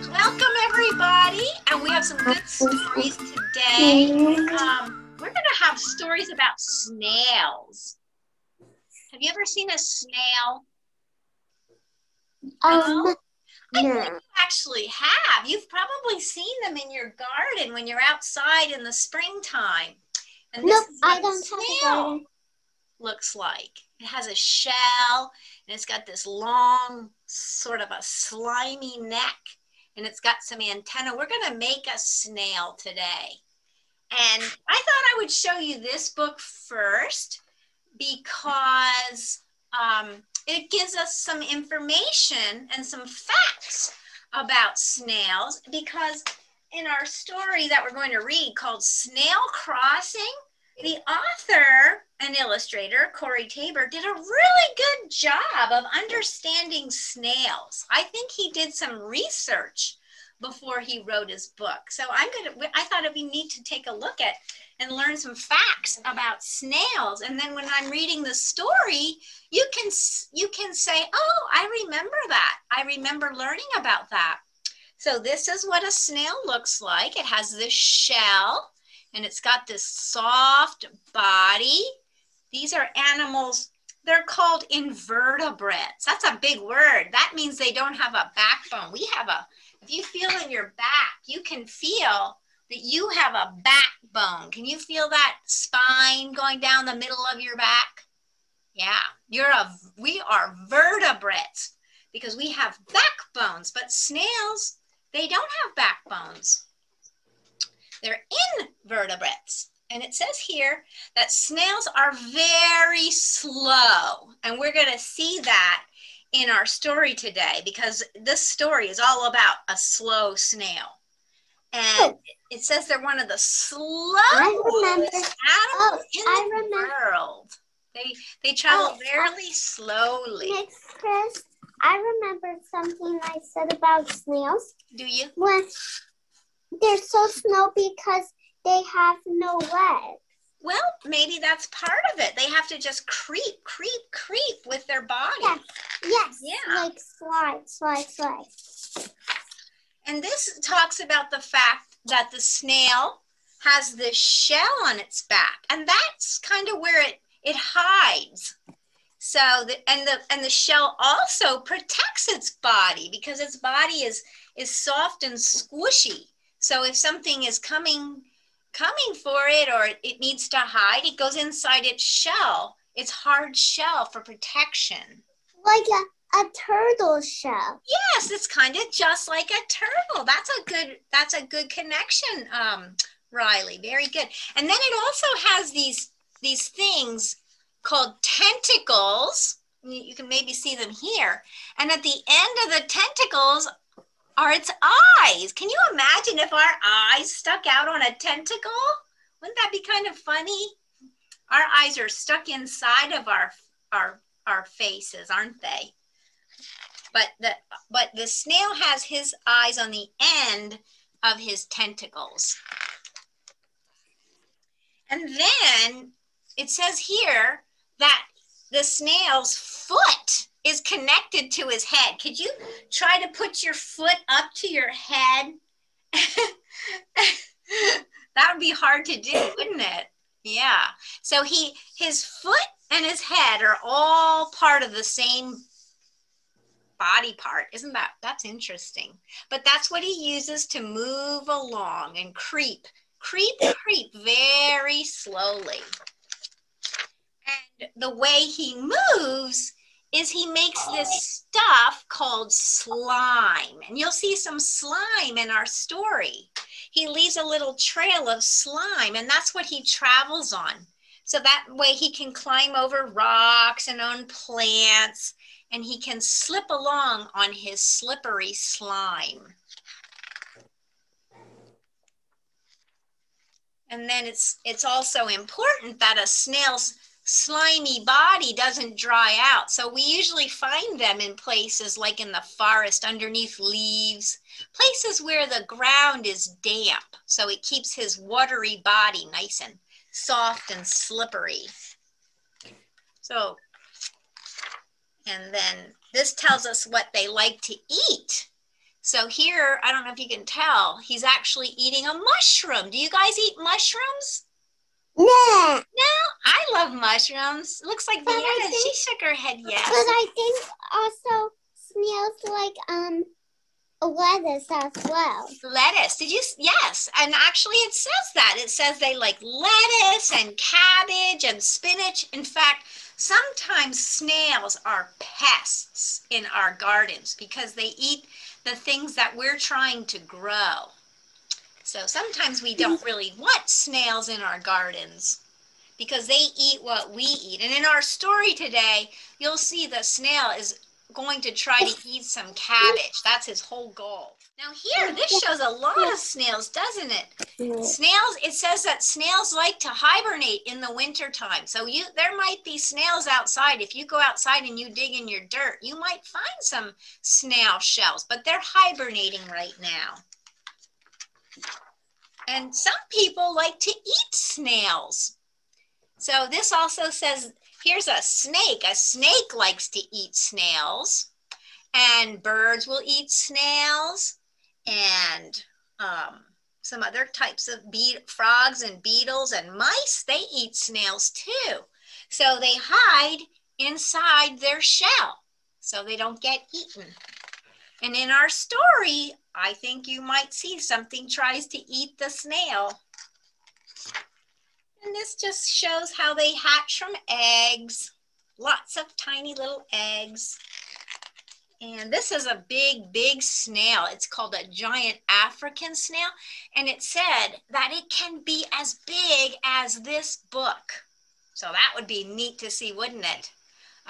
Welcome everybody, and we have some good stories today. We're going to have stories about snails. Have you ever seen a snail? I think you actually have. You've probably seen them in your garden when you're outside in the springtime. And this is what a snail looks like. It has a shell, and it's got this long, sort of a slimy neck, and it's got some antenna. We're going to make a snail today. And I thought I would show you this book first because it gives us some information and some facts about snails, because in our story that we're going to read called Snail Crossing, the author and illustrator, Corey Tabor, did a really good job of understanding snails. I think he did some research before he wrote his book. So I thought it'd be neat to take a look at and learn some facts about snails. And then when I'm reading the story, you can say, oh, I remember that. I remember learning about that. So this is what a snail looks like. It has this shell, and it's got this soft body. These are animals, they're called invertebrates. That's a big word. That means they don't have a backbone. If you feel in your back, you can feel that you have a backbone. Can you feel that spine going down the middle of your back? Yeah, we are vertebrates because we have backbones, but snails, they don't have backbones. They're invertebrates. And it says here that snails are very slow. And we're going to see that in our story today, because this story is all about a slow snail. And it says they're one of the slowest animals in the world. They travel very slowly. Next, Kris, I remember something I said about snails. Do you? When they're so slow because they have no legs. Well, maybe that's part of it. They have to just creep with their body. Yes. Yeah. Like slide. And this talks about the fact that the snail has this shell on its back, and that's kind of where it hides. So and the shell also protects its body because its body is soft and squishy. So if something is coming for it, or it needs to hide, it goes inside its shell, its hard shell, for protection. Like a turtle shell. Yes, it's kind of just like a turtle. That's a good connection, Riley. Very good. And then it also has these things called tentacles. You can maybe see them here. And at the end of the tentacles are its eyes. Can you imagine if our eyes stuck out on a tentacle? Wouldn't that be kind of funny? Our eyes are stuck inside of our faces, aren't they? But the snail has his eyes on the end of his tentacles. And then it says here that the snail's foot is connected to his head. Could you try to put your foot up to your head? That would be hard to do, wouldn't it? Yeah. So his foot and his head are all part of the same body part. That's interesting. But that's what he uses to move along and creep very slowly. And the way he moves is he makes this stuff called slime. And you'll see some slime in our story. He leaves a little trail of slime, and that's what he travels on. So that way he can climb over rocks and on plants, and he can slip along on his slippery slime. And then it's also important that a snail's slimy body doesn't dry out. So we usually find them in places like in the forest, underneath leaves, places where the ground is damp. So it keeps his watery body nice and soft and slippery. So, and then this tells us what they like to eat. So here, I don't know if you can tell, he's actually eating a mushroom. Do you guys eat mushrooms? No. No, I love mushrooms. It looks like Vienna, she shook her head yes. But I think also snails like lettuce as well. Lettuce, did you? Yes, and actually it says that. It says they like lettuce and cabbage and spinach. In fact, sometimes snails are pests in our gardens because they eat the things that we're trying to grow. So sometimes we don't really want snails in our gardens because they eat what we eat. And in our story today, you'll see the snail is going to try to eat some cabbage. That's his whole goal. Now here, this shows a lot of snails, doesn't it? Snails, it says that snails like to hibernate in the wintertime. So there might be snails outside. If you go outside and you dig in your dirt, you might find some snail shells, but they're hibernating right now. And some people like to eat snails. So this also says, here's a snake. A snake likes to eat snails. And birds will eat snails. And some other types of frogs and beetles and mice, they eat snails too. So they hide inside their shell so they don't get eaten. And in our story, I think you might see something tries to eat the snail. And this just shows how they hatch from eggs. Lots of tiny little eggs. And this is a big, big snail. It's called a giant African snail. And it said that it can be as big as this book. So that would be neat to see, wouldn't it?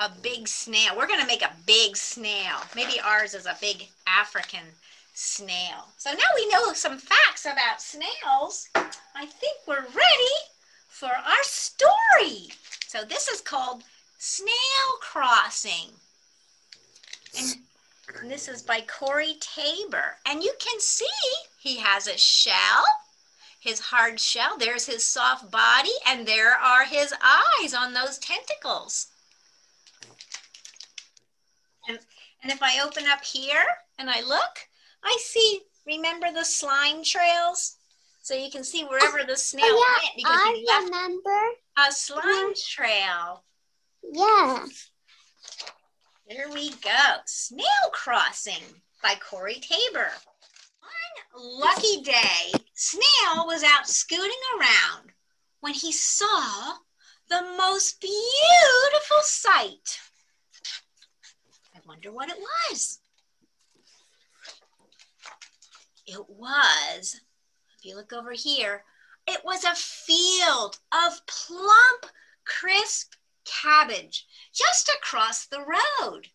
A big snail. We're going to make a big snail. Maybe ours is a big African snail. So now we know some facts about snails. I think we're ready for our story. So this is called Snail Crossing. And this is by Corey Tabor. And you can see he has a shell, his hard shell. There's his soft body, and there are his eyes on those tentacles. And if I open up here and I look, I see, remember the slime trails? So you can see wherever the snail went because he left a slime trail. Yeah. There we go. Snail Crossing by Corey Tabor. One lucky day, Snail was out scooting around when he saw the most beautiful sight. I wonder what it was. It was, if you look over here, it was a field of plump, crisp cabbage just across the road.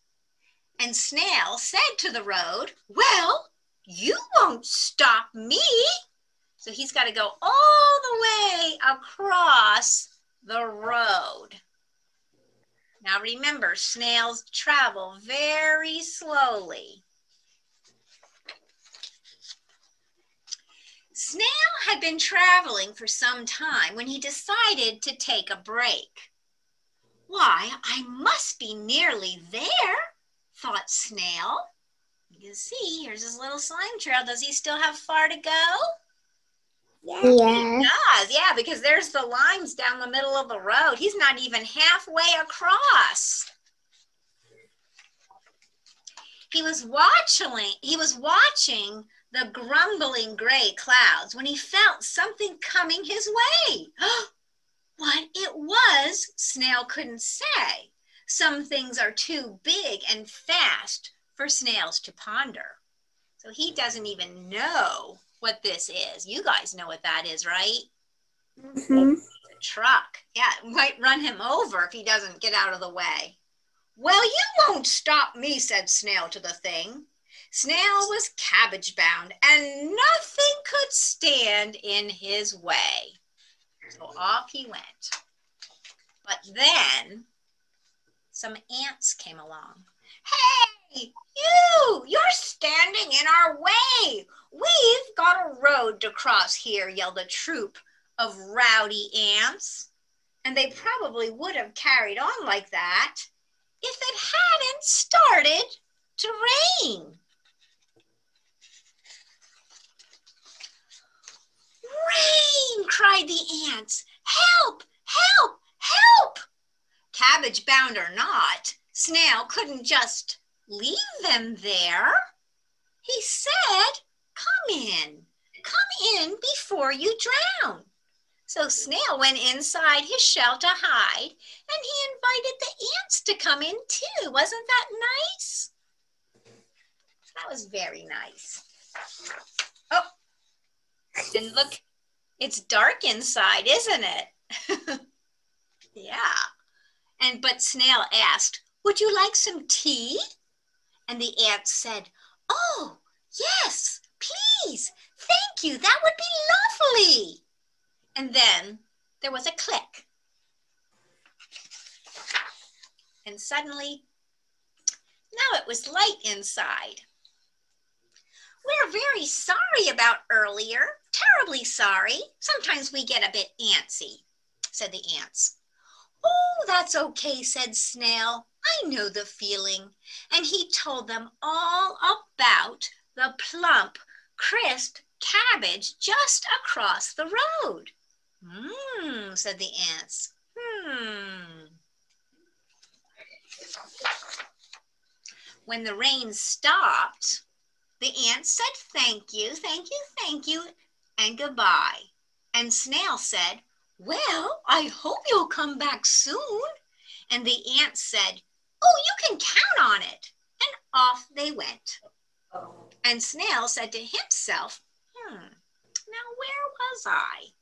And Snail said to the road, "Well, you won't stop me." So he's got to go all the way across the road. Now remember, snails travel very slowly. Snail had been traveling for some time when he decided to take a break. "Why, I must be nearly there," thought Snail. You can see, here's his little slime trail. Does he still have far to go? Yeah. He does, yeah, because there's the lines down the middle of the road. He's not even halfway across. He was watching the grumbling gray clouds when he felt something coming his way. What it was, Snail couldn't say. Some things are too big and fast for snails to ponder. So he doesn't even know what this is. You guys know what that is, right? Mm-hmm. It's a truck. Yeah, it might run him over if he doesn't get out of the way. "Well, you won't stop me," said Snail to the thing. Snail was cabbage bound and nothing could stand in his way. So off he went. But then some ants came along. "Hey, you're standing in our way. We've got a road to cross here," yelled a troop of rowdy ants. And they probably would have carried on like that if it hadn't started to rain. cried the ants. Help, help, help! Cabbage bound or not, Snail couldn't just leave them there. He said, come in before you drown. So Snail went inside his shell to hide, and he invited the ants to come in too. Wasn't that nice? That was very nice. Oh, and look, it's dark inside, isn't it? Yeah. But Snail asked, would you like some tea? And the ants said, oh, yes, please. Thank you. That would be lovely. And then there was a click. And suddenly, now it was light inside. We're very sorry about earlier. Terribly sorry. Sometimes we get a bit antsy, said the ants. Oh, that's okay, said Snail. I know the feeling. And he told them all about the plump, crisp cabbage just across the road. Said the ants. When the rain stopped, the ants said thank you, thank you, thank you, and goodbye. And Snail said, well, I hope you'll come back soon. And the ants said, oh, you can count on it. And off they went. And Snail said to himself, now where was I?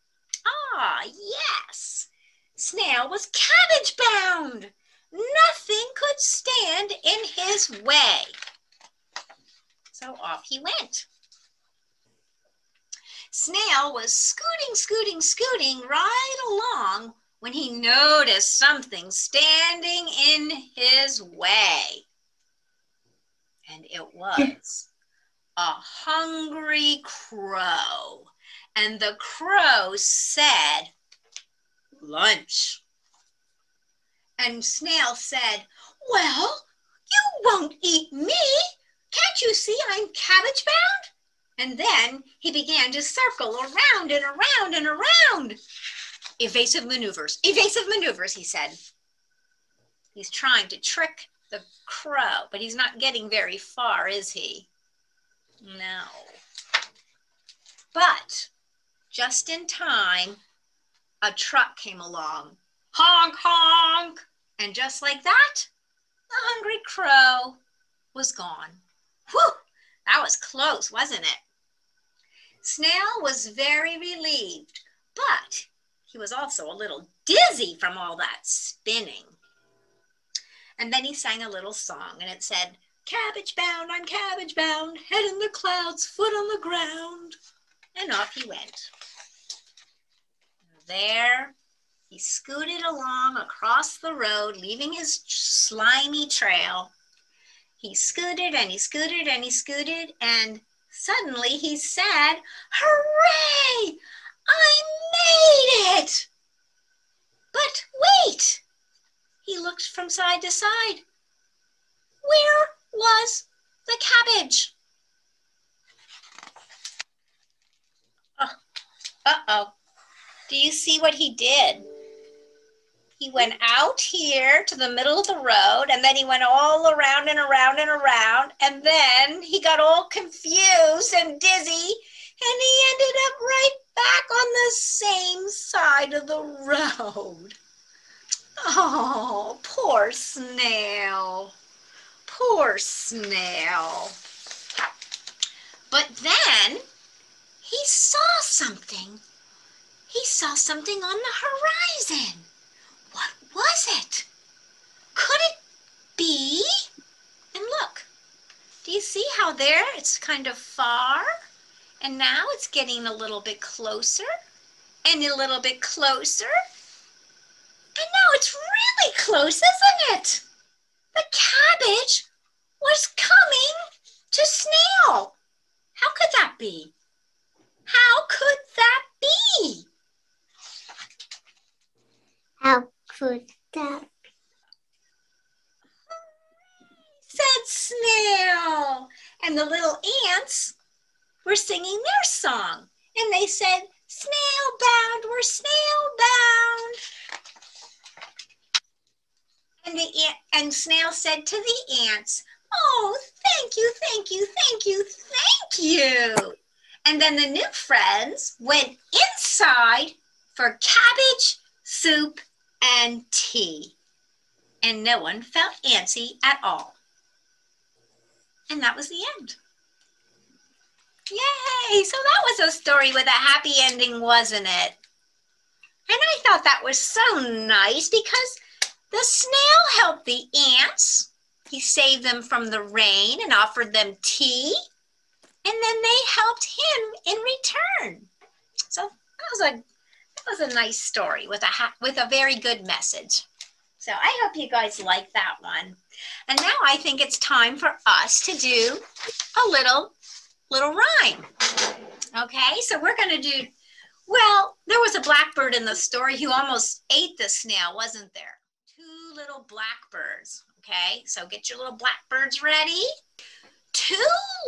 Ah, yes. Snail was cabbage bound. Nothing could stand in his way. So off he went. Snail was scooting right along when he noticed something standing in his way. And it was a hungry crow. And the crow said, lunch. And Snail said, well, you won't eat me. Can't you see I'm cabbage bound? And then he began to circle around and around and around. Evasive maneuvers, he said. He's trying to trick the crow, but he's not getting very far, is he? No. But just in time, a truck came along. Honk, honk. And just like that, the hungry crow was gone. Whew, that was close, wasn't it? Snail was very relieved, but he was also a little dizzy from all that spinning. And then he sang a little song, and it said, cabbage bound, I'm cabbage bound, head in the clouds, foot on the ground. And off he went. There he scooted along across the road, leaving his slimy trail. He scooted and he scooted and he scooted, and suddenly he said, hooray! I made it! But wait! He looked from side to side. Where was the cabbage? Uh-oh. Do you see what he did? He went out here to the middle of the road, and then he went all around and around and around, and then he got all confused and dizzy, and he ended up right back on the same side of the road. Oh, poor Snail. Poor Snail. But then he saw something. He saw something on the horizon. What was it? Could it be? And look, do you see how there it's kind of far? And now it's getting a little bit closer and a little bit closer. And now it's really close, isn't it? The cabbage was coming to Snail. How could that be? How could that be? How could that be? Said Snail. And the little ants were singing their song. And they said, Snail bound, we're snail bound. And Snail said to the ants, oh, thank you, thank you, thank you, thank you. And then the new friends went inside for cabbage, soup, and tea. And no one felt antsy at all. And that was the end. Yay! So that was a story with a happy ending, wasn't it? And I thought that was so nice because the snail helped the ants. He saved them from the rain and offered them tea. And then they helped him in return. So that was a nice story with a very good message. So I hope you guys like that one. And now I think it's time for us to do a little rhyme. Okay, so we're going to do, well, there was a blackbird in the story who almost ate the snail, wasn't there? Two little blackbirds. Okay, so get your little blackbirds ready. Two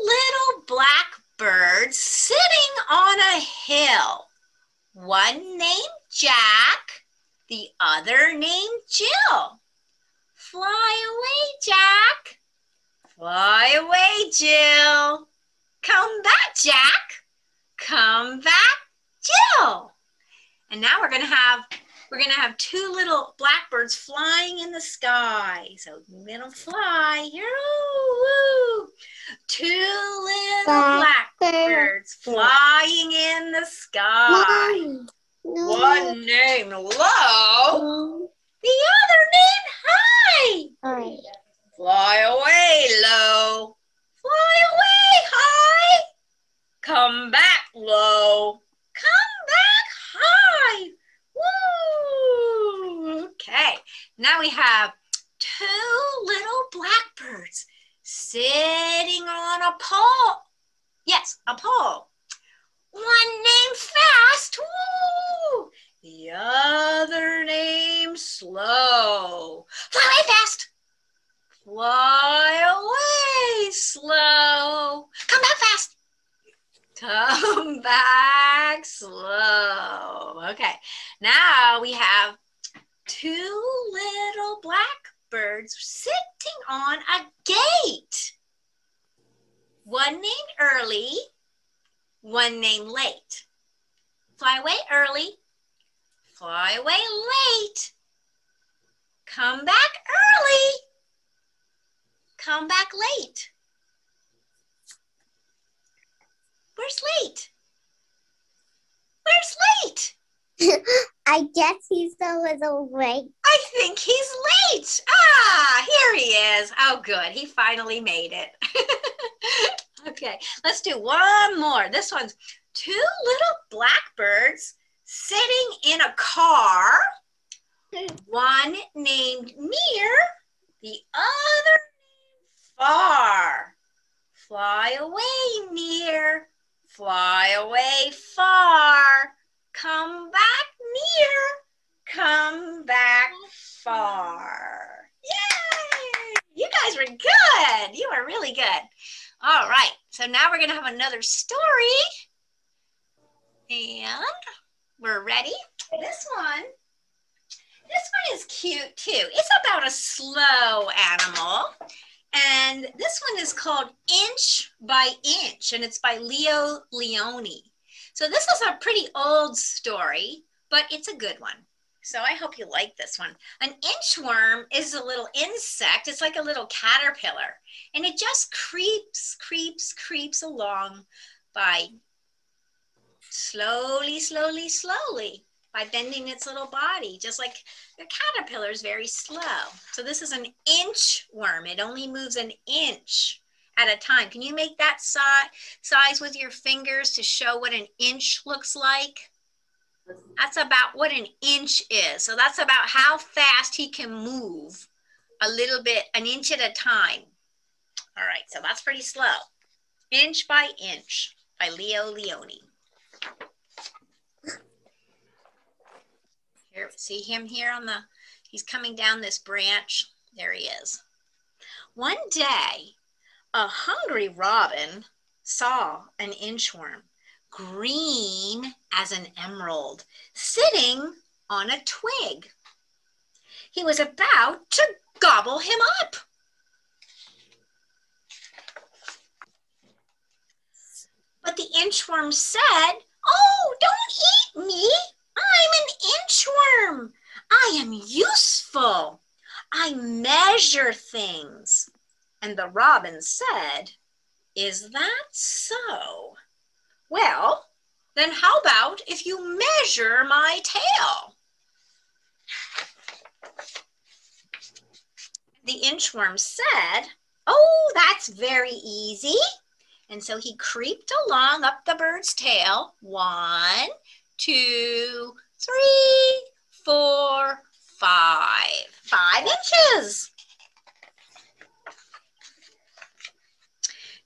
little blackbirds sitting on a hill. One named Jack, the other named Jill. Fly away, Jack. Fly away, Jill. Come back, Jack. Come back, Jill. And now we're gonna have two little blackbirds flying in the sky. So let them fly. Woo! Two little blackbirds flying in the sky. One named Low, the other named High. Fly away, Low. Fly away, High. Come back, Low. Come back, High. Woo! Okay, now we have two little blackbirds sitting on a pole. Yes, a pole. One named Fast, woo! The other named Slow. Fly away, Fast. Fly away, Slow. Come back, Fast. Come back, Slow. Okay, now we have two little blackbirds sitting on a gate. One named Early, one named Late. Fly away early, fly away late. Come back early, come back late. Where's Late? Where's Late? I guess he's a little late. I think he's late. Ah, here he is. Oh, good. He finally made it. Okay, let's do one more. This one's two little blackbirds sitting in a car. One named Near, the other named Far. Fly away, Near. Fly away, Far. Come back, Near. Come back, Far. Yay! You guys were good. You were really good. All right, so now we're going to have another story. And we're ready. This one is cute too. It's about a slow animal. And this one is called Inch by Inch, and it's by Leo Leonni. So this is a pretty old story, but it's a good one. So I hope you like this one. An inchworm is a little insect. It's like a little caterpillar. And it just creeps along by slowly, by bending its little body, just like the caterpillar is very slow. So this is an inchworm. It only moves an inch at a time. Can you make that size with your fingers to show what an inch looks like? That's about what an inch is. So that's about how fast he can move a little bit, an inch at a time. All right, so that's pretty slow. Inch by Inch by Leo Leonni. Here, see him here he's coming down this branch. There he is. One day, a hungry robin saw an inchworm green as an emerald, sitting on a twig. He was about to gobble him up. But the inchworm said, "Oh, don't eat me. I'm an inchworm. I am useful. I measure things." And the robin said, "Is that so? Well, then how about if you measure my tail?" The inchworm said, "Oh, that's very easy." And so he creeped along up the bird's tail. 1, 2, 3, 4, 5. 5 inches.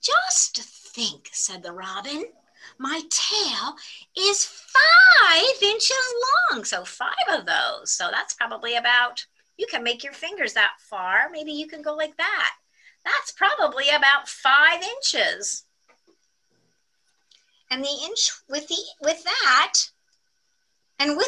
"Just think," said the robin, "my tail is 5 inches long." So 5 of those. So that's probably about, you can make your fingers that far. Maybe you can go like that. That's probably about 5 inches. And with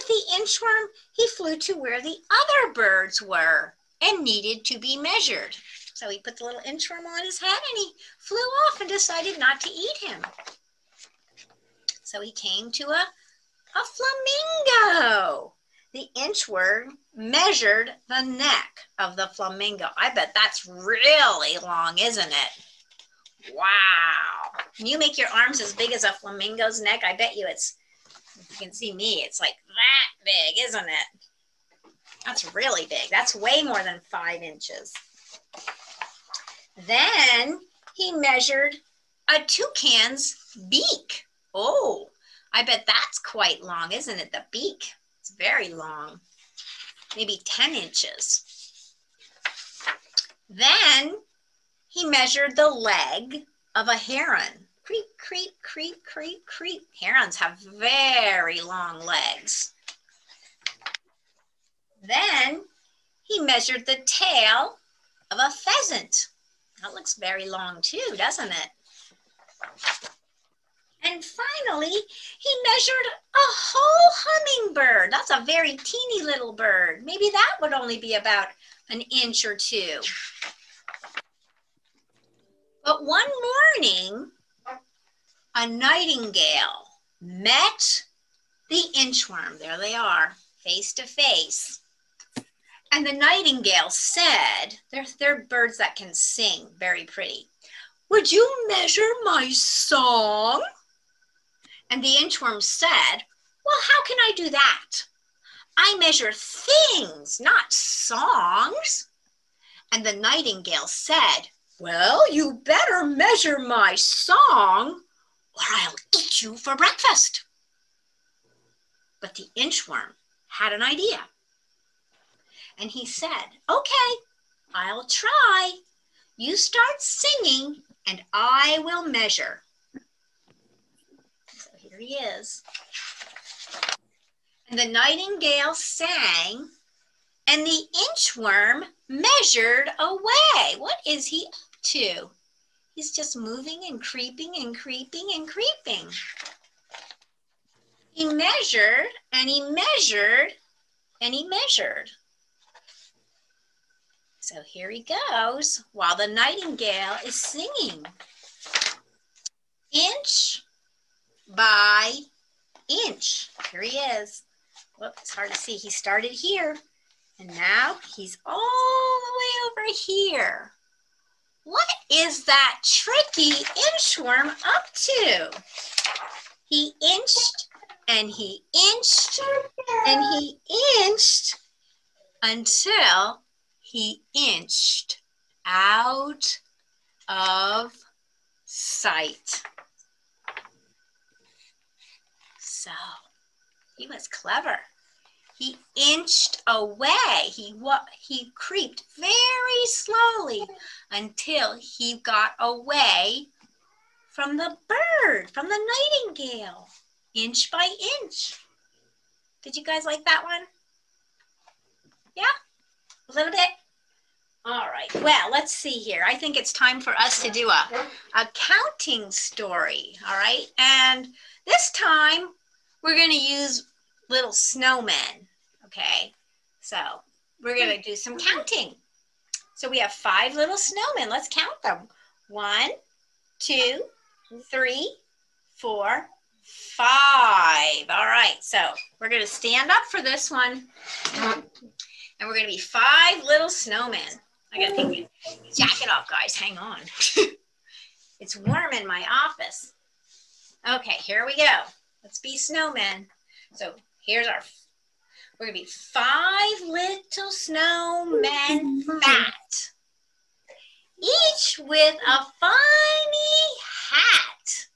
the inchworm, he flew to where the other birds were and needed to be measured. So he put the little inchworm on his head and he flew off and decided not to eat him. So he came to a flamingo. The inchworm measured the neck of the flamingo. I bet that's really long, isn't it? Wow. Can you make your arms as big as a flamingo's neck? I bet you if you can see me, it's like that big, isn't it? That's really big. That's way more than 5 inches. Then he measured a toucan's beak. Oh, I bet that's quite long, isn't it? The beak, it's very long, maybe 10 inches. Then he measured the leg of a heron. Creep, creep, creep, creep, creep. Herons have very long legs. Then he measured the tail of a pheasant. That looks very long too, doesn't it? And finally, he measured a whole hummingbird. That's a very teeny little bird. Maybe that would only be about an inch or 2. But one morning, a nightingale met the inchworm. There they are, face to face. And the nightingale said, they're birds that can sing, very pretty. "Would you measure my song?" And the inchworm said, "Well, how can I do that? I measure things, not songs." And the nightingale said, "Well, you better measure my song or I'll eat you for breakfast." But the inchworm had an idea. And he said, "Okay, I'll try. You start singing and I will measure." So here he is. And the nightingale sang and the inchworm measured away. What is he up to? He's just moving and creeping and creeping and creeping. He measured and he measured and he measured. So here he goes while the nightingale is singing. Inch by inch. Here he is. Whoops, it's hard to see. He started here and now he's all the way over here. What is that tricky inchworm up to? He inched and he inched and he inched until he inched out of sight. So he was clever. He inched away. He creeped very slowly until he got away from the bird, from the nightingale, inch by inch. Did you guys like that one? Yeah? A little bit? All right, well, let's see here. I think it's time for us to do a counting story, all right? And this time, we're going to use little snowmen, okay? So we're going to do some counting. So we have 5 little snowmen. Let's count them. 1, 2, 3, 4, 5. All right, so we're going to stand up for this one. And we're going to be 5 little snowmen. I got to take my jacket off, guys. Hang on. It's warm in my office. Okay, here we go. Let's be snowmen. So here's we're going to be 5 little snowmen fat, each with a funny hat.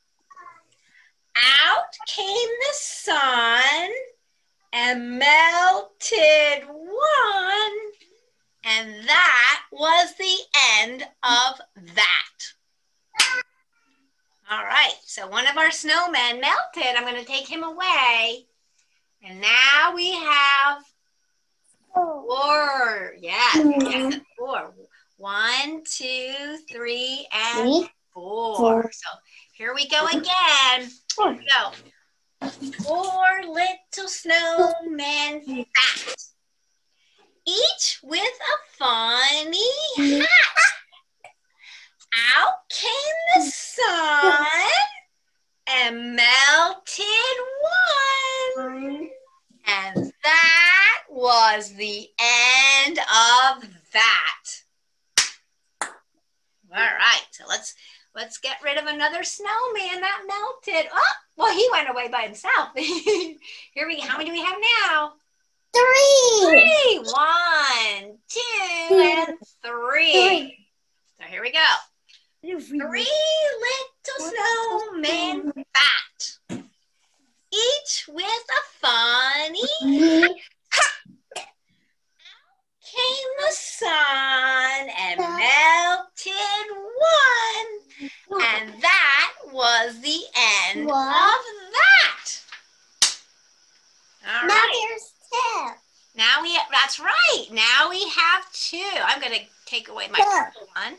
Out came the sun and melted one, and that was the end of that. All right, so one of our snowmen melted. I'm going to take him away. And now we have 4. Yes, 4. 1, 2, 3, and 4. So here we go again. Here we go. 4 little snowmen fat, each with a funny hat. Out came the sun and melted one. And that was the end of that. All right, so let's get rid of another snowman that melted. Oh, well, he went away by himself. Here we go. How many do we have now? 3. 1, 2, and 3. So here we go. 3 little snowmen fat, each with a funny hat. Came the sun and melted one, and that was the end of that. All now right. there's 2. Now that's right. Now we have 2. I'm going to take away my purple one.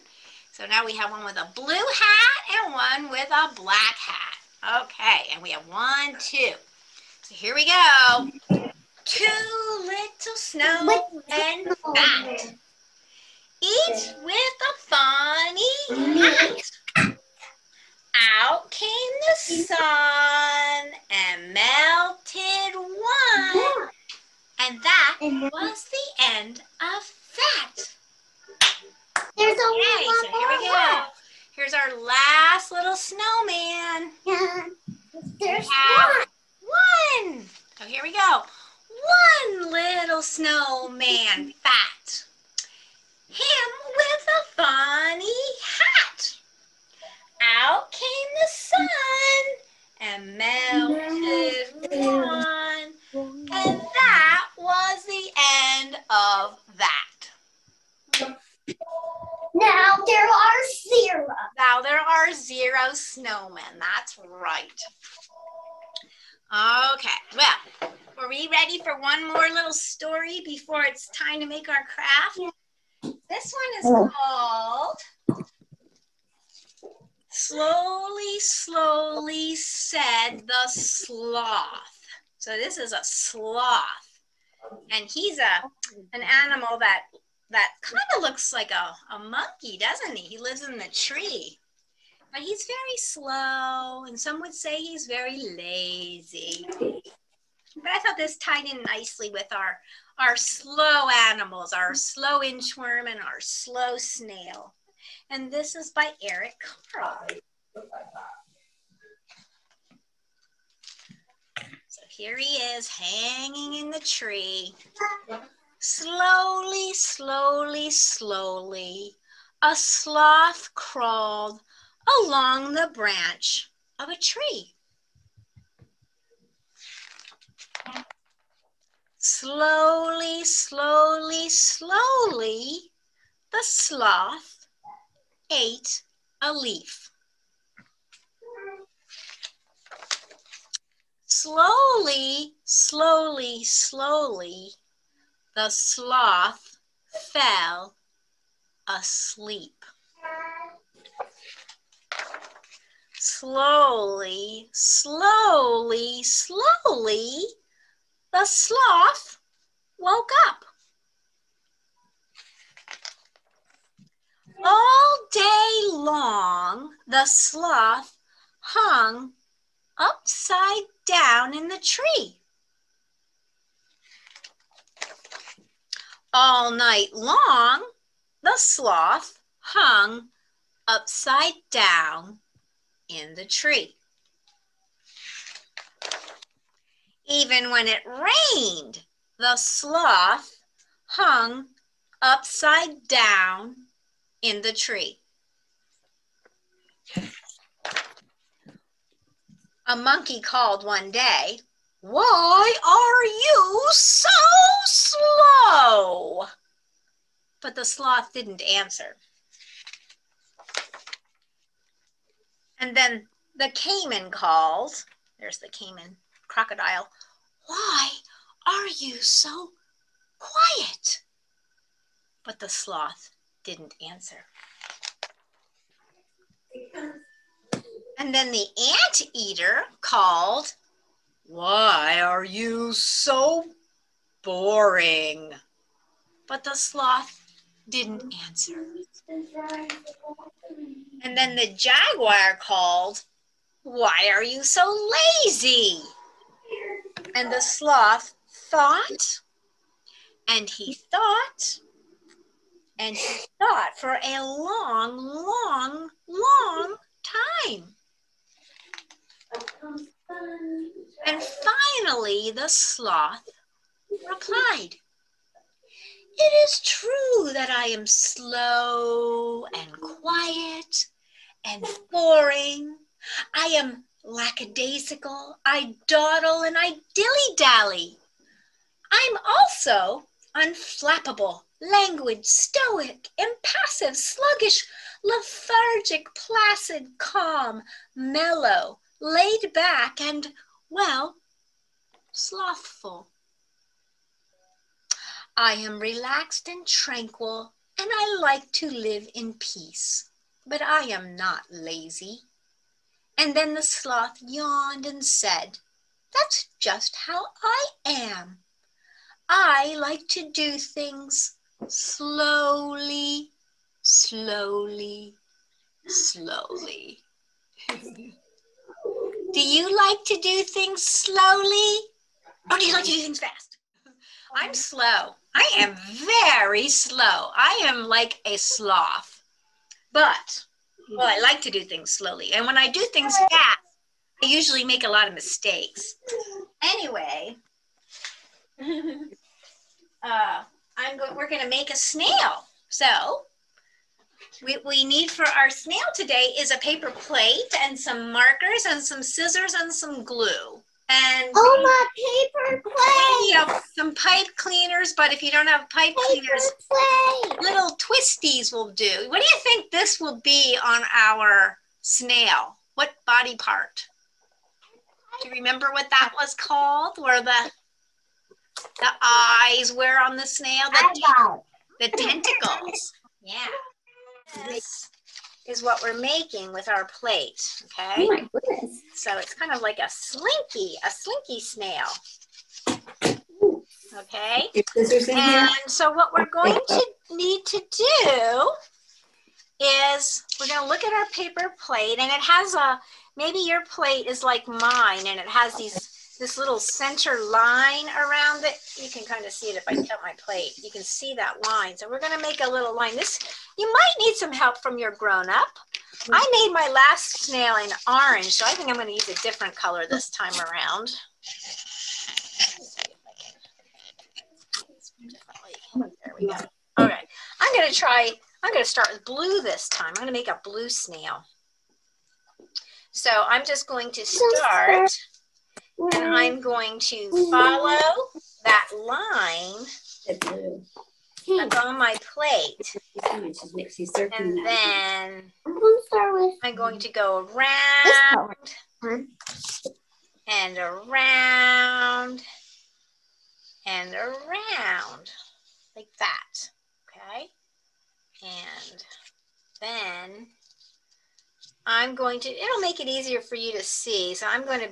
So now we have one with a blue hat and one with a black hat. Okay, and we have 1, 2. So here we go. 2 little snowmen fat, each with a funny hat. Out came the sun and melted one, and that was the end of that. There's only Okay, one so here we go. Here's our last little snowman. Yeah. There's one. So here we go. 1 little snowman fat, him with a funny hat. Out came the sun and melted one, and that was the end of that. Now there are 0. Now there are 0 snowmen. That's right. Okay, well, are we ready for one more little story before it's time to make our craft? This one is called Slowly, Slowly Said the Sloth. So this is a sloth, and he's an animal that kind of looks like a monkey, doesn't he? He lives in the tree. But he's very slow, and some would say he's very lazy. But I thought this tied in nicely with our slow animals, our slow inchworm and our slow snail. And this is by Eric Carle. So here he is hanging in the tree. Slowly, slowly, slowly, a sloth crawled along the branch of a tree. Slowly, slowly, slowly, the sloth ate a leaf. Slowly, slowly, slowly, the sloth fell asleep. Slowly, slowly, slowly, the sloth woke up. All day long, the sloth hung upside down in the tree. All night long, the sloth hung upside down in the tree. Even when it rained, the sloth hung upside down in the tree. A monkey called one day, "Why are you so slow?" But the sloth didn't answer. And then the caiman called, there's the caiman crocodile, "Why are you so quiet?" But the sloth didn't answer. And then the anteater called, "Why are you so boring?" But the sloth didn't answer. And then the jaguar called, "Why are you so lazy?" And the sloth thought, and he thought, and he thought for a long, long, long time. And finally, the sloth replied, "It is true that I am slow and quiet and boring. I am lackadaisical, I dawdle, and I dilly-dally. I'm also unflappable, languid, stoic, impassive, sluggish, lethargic, placid, calm, mellow, laid back, and, well, slothful. I am relaxed and tranquil, and I like to live in peace, but I am not lazy." And then the sloth yawned and said, "That's just how I am. I like to do things slowly, slowly, slowly." Do you like to do things slowly, or do you like to do things fast? I'm slow. I am very slow. I am like a sloth. But, well, I like to do things slowly. And when I do things fast, I usually make a lot of mistakes. Anyway, we're going to make a snail. So what we need for our snail today is a paper plate and some markers and some scissors and some glue. And my paper plate! You know, some pipe cleaners, but if you don't have pipe cleaners, little twisties will do. What do you think this will be on our snail? What body part? Do you remember what that was called? Where the eyes were on the snail? The tentacles. Yeah. This is what we're making with our plate, okay? Oh my goodness. So it's kind of like a slinky snail. Okay? And so what we're going to need to do is we're going to look at our paper plate, and it has maybe your plate is like mine, and it has this little center line around it. You can kind of see it if I cut my plate. You can see that line. So we're going to make a little line. You might need some help from your grown-up. I made my last snail in orange, so I think I'm going to use a different color this time around. There we go. All right. I'm going to start with blue this time. I'm going to make a blue snail. So I'm just going to start, and I'm going to follow that line that's on my plate. And then I'm going to go around and around and around like that, okay? And then I'm going to, it'll make it easier for you to see. So I'm going to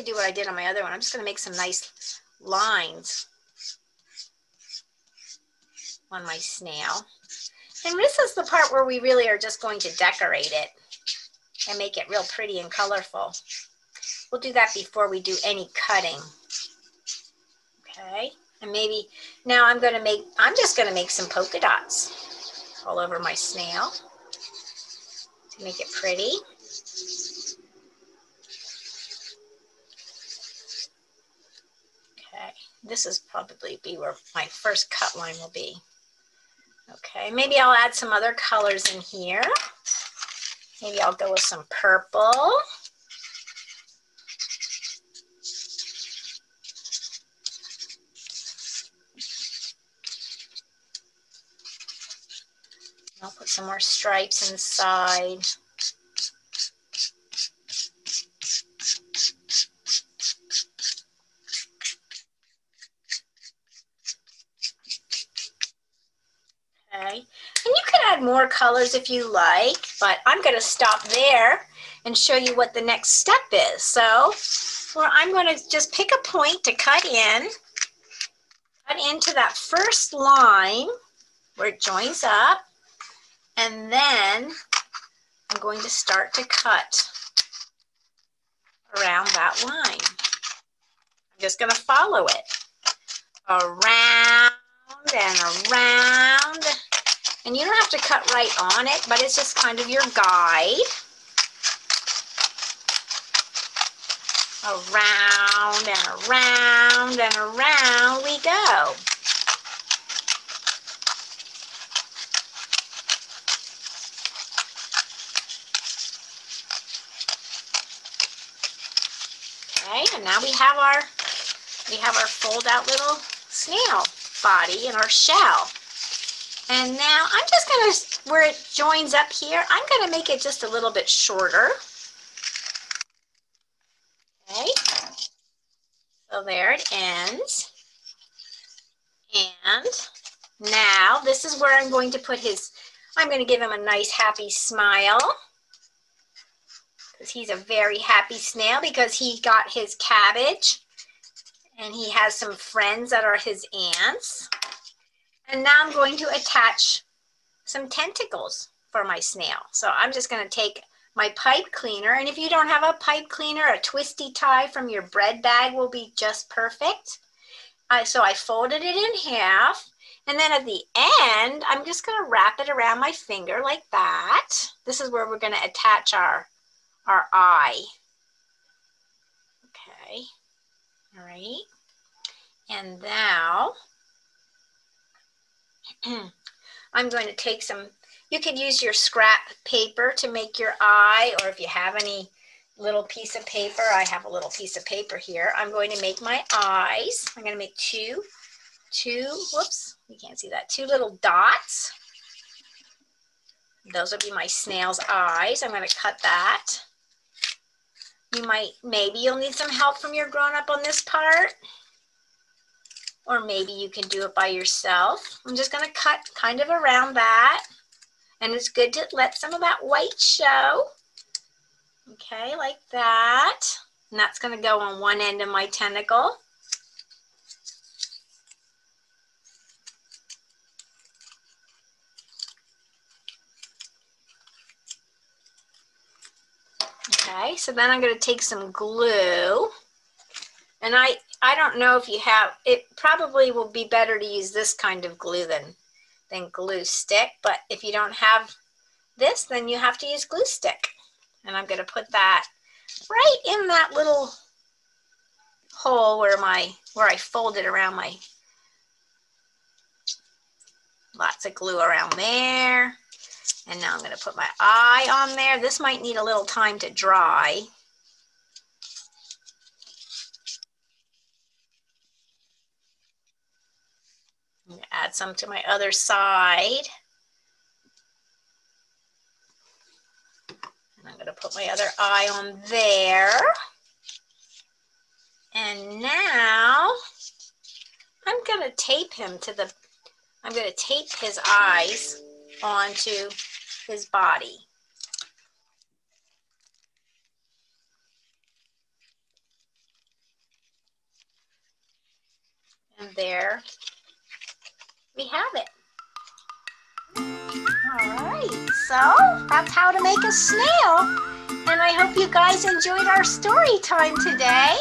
do what I did on my other one. I'm just going to make some nice lines on my snail. And this is the part where we really are just going to decorate it and make it real pretty and colorful. We'll do that before we do any cutting. Okay, and maybe now I'm just going to make some polka dots all over my snail to make it pretty. Okay, this is probably be where my first cut line will be. Okay, maybe I'll add some other colors in here. Maybe I'll go with some purple. I'll put some more stripes inside. Okay, and you can add more colors if you like, but I'm going to stop there and show you what the next step is. So I'm going to just pick a point to cut into that first line where it joins up, and then I'm going to start to cut around that line. I'm just going to follow it around and around. And you don't have to cut right on it, but it's just kind of your guide. Around and around and around we go. Okay, and now we have our fold out little snail body in our shell. And now I'm just going to, where it joins up here, I'm going to make it just a little bit shorter. Okay, so there it ends. And now this is where I'm going to put I'm going to give him a nice happy smile. Because he's a very happy snail because he got his cabbage. And he has some friends that are his aunts. And now I'm going to attach some tentacles for my snail. So I'm just going to take my pipe cleaner, and if you don't have a pipe cleaner, a twisty tie from your bread bag will be just perfect. So I folded it in half, and then at the end, I'm just going to wrap it around my finger like that. This is where we're going to attach our eye. Okay, all right. And now I'm going to take some, you could use your scrap paper to make your eye, or if you have any little piece of paper, I have a little piece of paper here. I'm going to make my eyes. I'm going to make two, whoops, you can't see that, 2 little dots. Those will be my snail's eyes. I'm going to cut that. Maybe you'll need some help from your grown-up on this part. Or maybe you can do it by yourself. I'm just going to cut kind of around that. And it's good to let some of that white show. Okay, like that. And that's going to go on one end of my tentacle. Okay, so then I'm going to take some glue. And I don't know if you have, it probably will be better to use this kind of glue than glue stick. But if you don't have this, then you have to use glue stick. And I'm going to put that right in that little hole where I folded around my, lots of glue around there. And now I'm going to put my eye on there. This might need a little time to dry. I'm going to add some to my other side. And I'm going to put my other eye on there. And now I'm going to tape him to the, I'm going to tape his eyes onto his body. And there we have it. All right, so that's how to make a snail. And I hope you guys enjoyed our story time today.